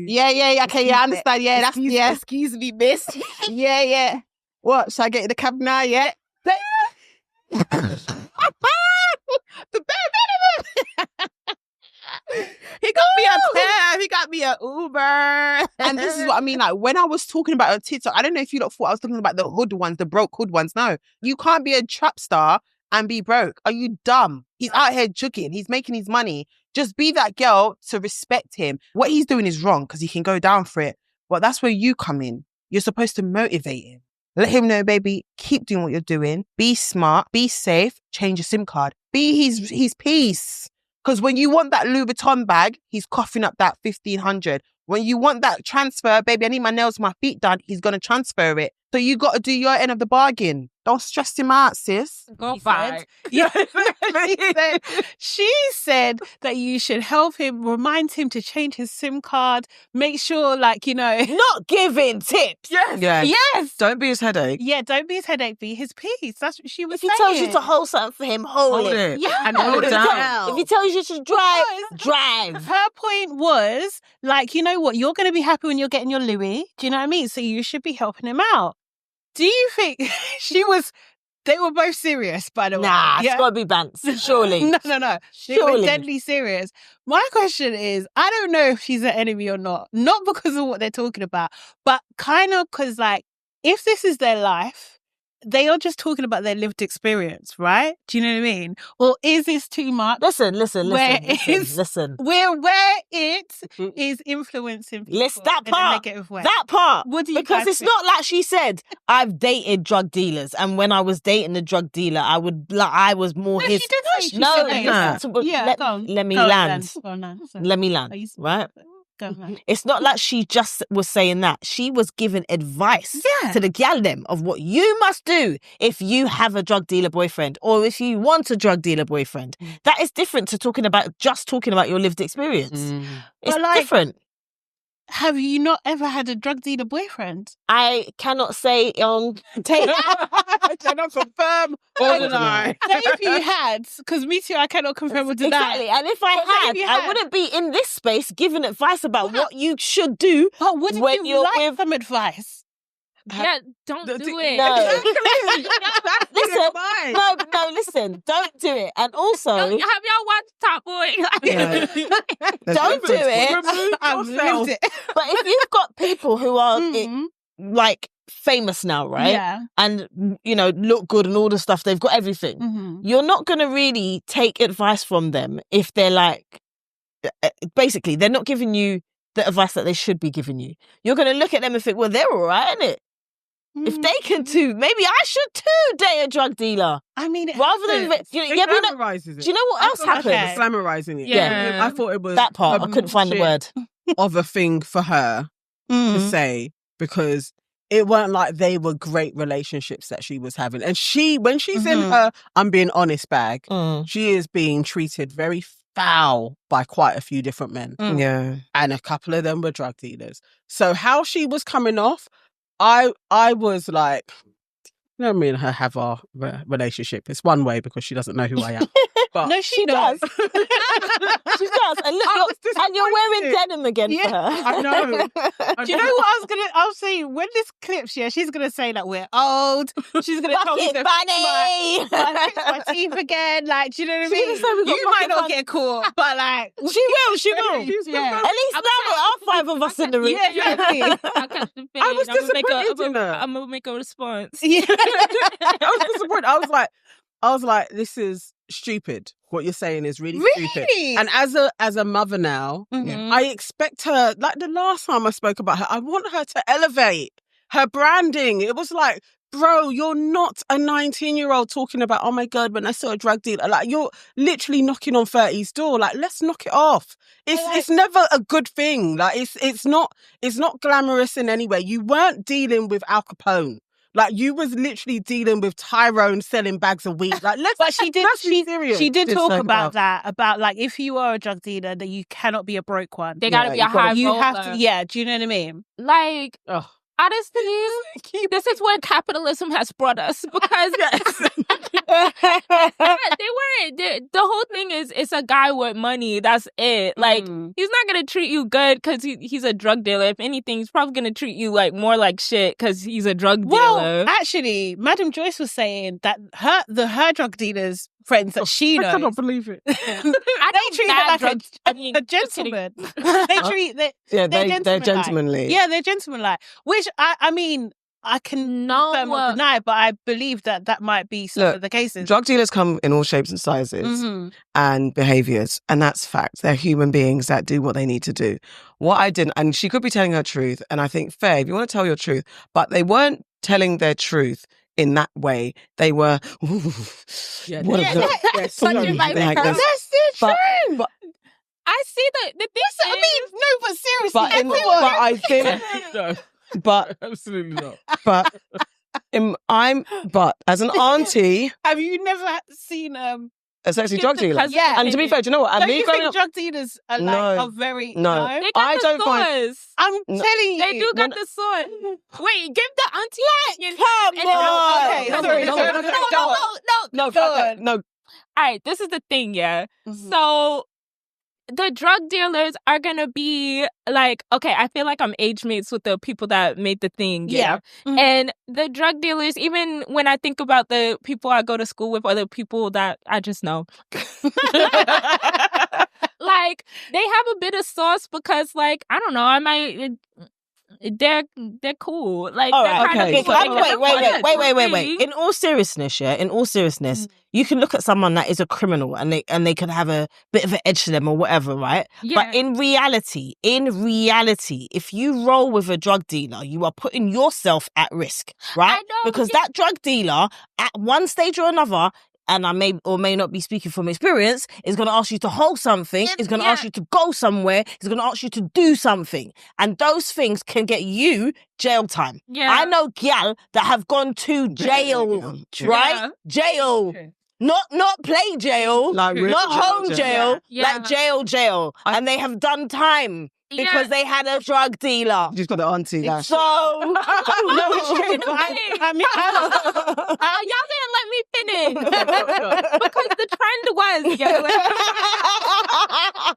Yeah. Okay, I understand. Yeah, Excuse me, miss. Yeah. What? Should I get in the cab now? Yeah. The bare minimum. He got me a cab. He got me an Uber. And this is what I mean. Like when I was talking about on TikTok, I don't know if you lot thought I was talking about the hood ones, the broke hood ones. No, you can't be a trap star and be broke. Are you dumb? He's out here jugging. He's making his money. Just be that girl to respect him. What he's doing is wrong because he can go down for it. But that's where you come in. You're supposed to motivate him. Let him know, baby, keep doing what you're doing. Be smart, be safe, change your SIM card. Be his piece. Because when you want that Louis Vuitton bag, he's coughing up that 1,500. When you want that transfer, baby, I need my nails, my feet done, he's going to transfer it. So you got to do your end of the bargain. Don't stress him out, sis. Go back. She said that you should help him, remind him to change his SIM card, make sure, like, not giving tips. Yes. Don't be his headache. Yeah, don't be his headache, be his peace. That's what she was saying. If he tells you to hold something for him, hold it. Yeah. And hold it down. If he tells you to drive. Her point was, like, you know what? You're going to be happy when you're getting your Louis. Do you know what I mean? So you should be helping him out. Do you think they were both serious, by the way? Nah, it's got to be bants, surely. No. They were deadly serious. My question is, I don't know if she's an enemy or not. Not because of what they're talking about, but kind of because, like, if this is their life, they are just talking about their lived experience, right? Do you know what I mean? Or is this too much? Listen. Where it is influencing people that in part, a negative way. That part. What do you because guys it's think? not like she said, I've dated drug dealers, and when I was dating the drug dealer, I was more his. She did say she No, said that. let, Go on. let me Go on, land. then. Go on, then. Sorry. Let me land. Right? Go on. It's not like she just was saying that. She was giving advice to the gal them of what you must do if you have a drug dealer boyfriend or if you want a drug dealer boyfriend. That is different to talking about your lived experience. It's different. Have you not ever had a drug dealer boyfriend? I cannot say on tape. I cannot confirm or deny. Say if you had, because me too, I cannot confirm or deny. Exactly. And if I had, I wouldn't be in this space giving advice about what you should do. But wouldn't when you you're like with some advice? Yeah, don't do it. No. Listen, don't do it. And also, Have y'all watched Top Boy? don't do it. I've lived it. But if you've got people who are like famous now, right? Yeah. And look good and all the stuff, they've got everything. You're not going to really take advice from them if they're like, basically, they're not giving you the advice that they should be giving you. You're going to look at them and think, well, they're all right, innit? If they can too, maybe I should too date a drug dealer. I mean, rather than it glamorizes it. Do you know what else happened? It's glamorizing it. Yeah. I thought it was that part. I couldn't find the word. Of a thing for her to say, because it weren't like they were great relationships that she was having. And when she's in her I'm being honest bag, she is being treated very foul by quite a few different men. Yeah. And a couple of them were drug dealers. So how she was coming off, I was like, me and her have our relationship. It's one way because she doesn't know who I am. But no, she does. She does. And look, you're wearing denim again for her. I know. Do you know what I was saying? When this clips, she's going to say that we're old. She's going to tell me to fix my teeth again. Like, do you know what I mean? You might not get caught, but like... She will. Yeah. At least now there are 5 of us in the room. Yeah. I was disappointed in her. I'm going to make a response. Yeah. I was disappointed. I was like, this is stupid. What you're saying is really stupid. And as a mother now, I expect her, like the last time I spoke about her, I want her to elevate her branding. It was like, bro, you're not a 19-year-old talking about, oh my God, when I saw a drug dealer. Like, you're literally knocking on 30's door. Like, let's knock it off. It's never a good thing. Like, it's not glamorous in any way. You weren't dealing with Al Capone. Like, you was literally dealing with Tyrone selling bags of weed. Like, but she did. She did talk about that. About like, if you are a drug dealer, that you cannot be a broke one. They gotta be a high roller. You have to. Yeah. Do you know what I mean? Like, honestly, this is where capitalism has brought us because they weren't. The whole thing is it's a guy with money. That's it. Like he's not gonna treat you good because he's a drug dealer. If anything, he's probably gonna treat you like more like shit because he's a drug dealer. Well, actually, Madam Joyce was saying that her drug dealers friends that she knows. I cannot believe it. They treat her like a gentleman. They're gentlemanly. Yeah, they're gentlemanlike. Which I mean, I can confirm or deny, but I believe that might be some of the cases. Drug dealers come in all shapes and sizes and behaviours, and that's fact. They're human beings that do what they need to do. What I didn't, and she could be telling her truth, and I think fair if you want to tell your truth, but they weren't telling their truth in that way. They were, that's their truth. But I see the thing. I mean, no, but seriously, but I think, but absolutely not. But but as an auntie, have you never seen a sexy drug dealer? Yeah, and to be fair, do you know what? Don't you think drug dealers are are very no? They got I the don't find. sauce. I'm telling you, They do got the sauce. Wait, give the auntie. Come on. Okay, sorry. No. All right, this is the thing, yeah. So the drug dealers are gonna be like, okay, I feel like I'm age mates with the people that made the thing, yeah. And the drug dealers, even when I think about the people I go to school with or the people that I just know, like they have a bit of sauce because, like, I don't know, I might. They're cool. Like, all right, okay. Wait. In all seriousness, you can look at someone that is a criminal and they can have a bit of an edge to them or whatever, right? Yeah. But in reality, if you roll with a drug dealer, you are putting yourself at risk, right? I know, because that drug dealer, at one stage or another, and I may or may not be speaking from experience, is going to ask you to hold something, is going to ask you to go somewhere, is going to ask you to do something. And those things can get you jail time. Yeah. I know gal that have gone to jail, right? Yeah. Jail. Okay. Not play jail, Like real not home jail, Yeah. like jail. And they have done time because they had a drug dealer. You just got the auntie lash. So, No, it's true. I mean, y'all didn't let me finish because the trend was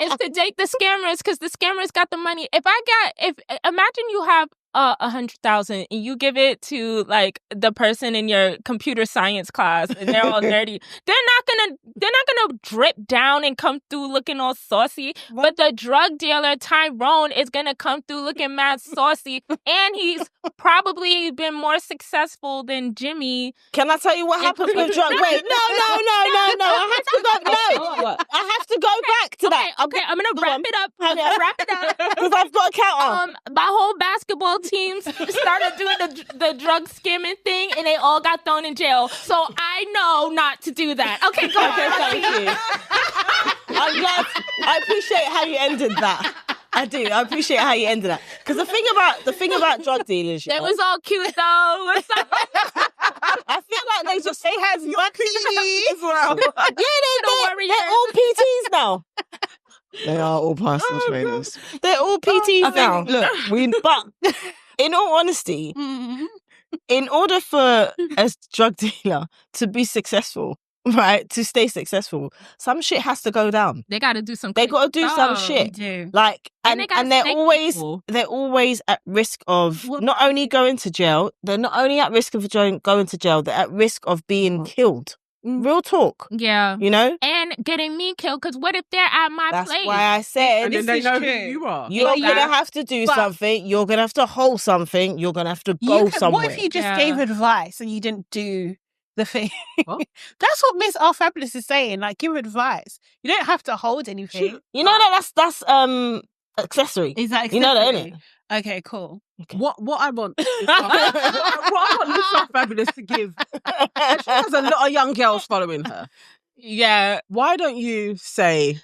is to date the scammers because the scammers got the money. Imagine you have 100,000 and you give it to like the person in your computer science class and they're all dirty. They're not gonna drip down and come through looking all saucy. But the drug dealer Tyrone is gonna come through looking mad saucy, and he's probably been more successful than Jimmy. Can I tell you what happens with drug? Wait, no. I have to go back to that. Okay, I'm gonna wrap it up. Because I've got a counter. My whole basketball teams started doing the drug skimming thing, and they all got thrown in jail. So I know not to do that. Okay, go ahead. Thank you. I appreciate how you ended that. I do. I appreciate how you ended that. Because the thing about drug dealers, it was all cute though. I feel like they has money as well. They're all PTs now. They are all personal trainers. They're all PTs now. Look, but in all honesty, in order for a drug dealer to be successful, right, to stay successful, some shit has to go down. They got to do some. They got to do some shit. Like, and they're always at risk of not only going to jail. They're not only at risk of going to jail. They're at risk of being killed. Real talk. Yeah. You know? And getting me killed, because what if they're at my place? That's why I said... And then they know who you are. You're going to have to do something. You're going to have to hold something. You're going to have to go somewhere. What if you just gave advice and you didn't do the thing? That's what Miss R Fabulous is saying. Like, give advice. You don't have to hold anything. You know that's accessory. Is that accessory? You know that, innit? Okay, cool. Okay. What I want is what I want Miss R Fabulous to give. She has a lot of young girls following her. Yeah. Why don't you say,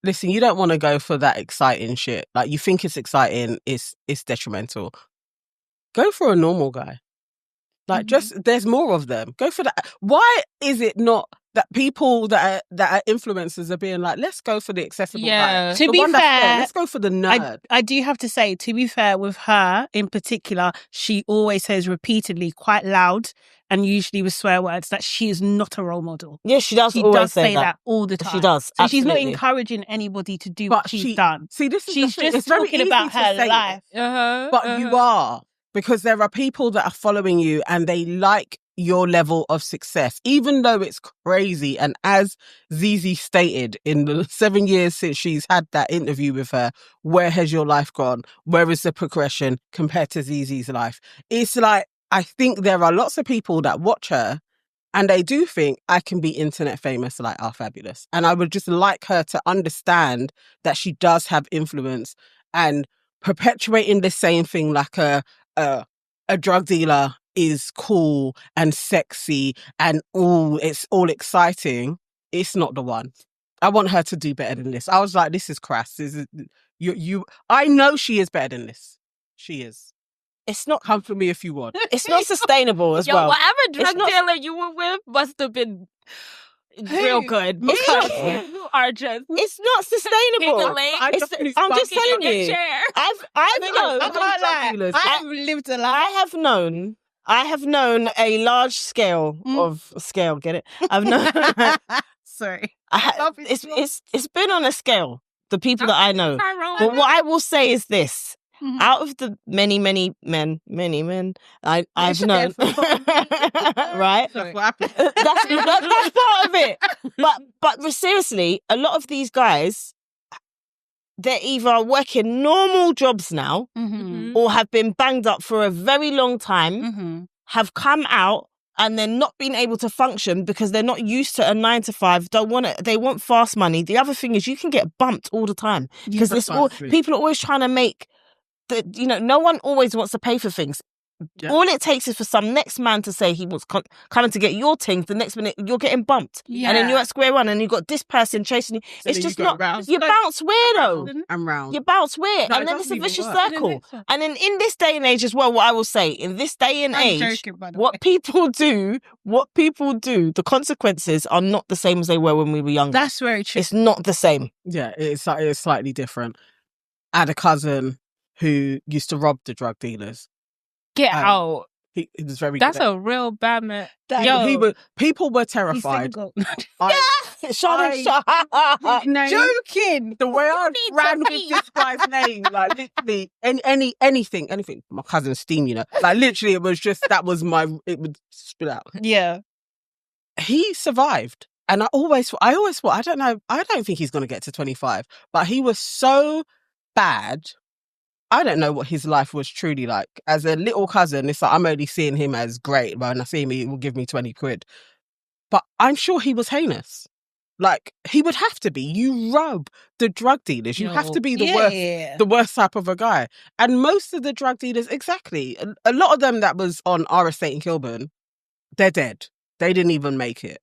listen, you don't want to go for that exciting shit. Like, you think it's exciting, it's detrimental. Go for a normal guy. Like, just, there's more of them. Go for that. Why is it not that people that are influencers are being like, let's go for the accessible guy. To The be one that's fair, there, let's go for the nerd. I do have to say, to be fair, with her in particular, she always says repeatedly, quite loud and usually with swear words, that she is not a role model. Yeah, she does She always does say that all the time. She does. So she's not absolutely. encouraging anybody to do But what she's done. See, this is She's the thing. just It's very talking easy about to her say it, life. but you are, because there are people that are following you and they like your level of success, even though it's crazy. And as Zizi stated, in the 7 years since she's had that interview with her, where has your life gone? Where is the progression compared to Zizi's life? It's like, I think there are lots of people that watch her and they do think, I can be internet famous like our Fabulous. And I would just like her to understand that she does have influence, and perpetuating the same thing like a drug dealer is cool and sexy and it's all exciting. It's not the one. I want her to do better than this. I was like, this is crass. This is, I know she is better than this. She is. It's not. Come for me if you want. It's not sustainable as well. Whatever drug dealer you were with must have been real good. Because you are just. It's not sustainable. I'm just telling you. I've lived a life. I have known a large scale of scale. Get it? I've known. Sorry. It's been on a scale. The people that I know. But what I will say is this. Out of the many men I've known, right? That's what happened. That's part of it. But seriously, a lot of these guys, they're either working normal jobs now or have been banged up for a very long time, have come out and they're not being able to function because they're not used to a 9 to 5. They want fast money. The other thing is you can get bumped all the time because people are always trying to make. No one always wants to pay for things. Yeah. All it takes is for some next man to say he wants coming to get your things. The next minute you're getting bumped, and then you're at square one, and you've got this person chasing you. So it's just not. You bounce weirdo. I'm round. You bounce weird, and then it's a vicious circle. And then in this day and age as well, what I will say in this day and age, what people do, the consequences are not the same as they were when we were younger. That's very true. It's not the same. Yeah, it's slightly different. I had a cousin who used to rob the drug dealers. Get out. He was very That's good a real bad man. People were terrified. Joking. The way I ran with this guy's name, like literally anything. My cousin's steam, like literally it was just, it would spit out. Yeah. He survived. And I always thought, I don't think he's going to get to 25, but he was so bad. I don't know what his life was truly like. As a little cousin, it's like I'm only seeing him as great, but when I see him, he will give me 20 quid. But I'm sure he was heinous. Like, he would have to be. You rub the drug dealers. You have to be the worst type of a guy. And most of the drug dealers, exactly. A lot of them that was on our estate in Kilburn, they're dead. They didn't even make it.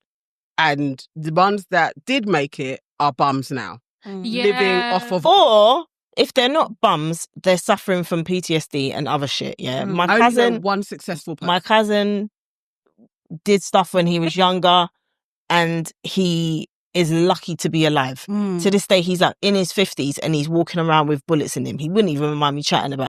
And the ones that did make it are bums now. Living off of... Or... if they're not bums, they're suffering from PTSD and other shit, yeah. My cousin... one successful person. My cousin did stuff when he was younger and he is lucky to be alive. To this day, he's like in his 50s and he's walking around with bullets in him. He wouldn't even mind me chatting about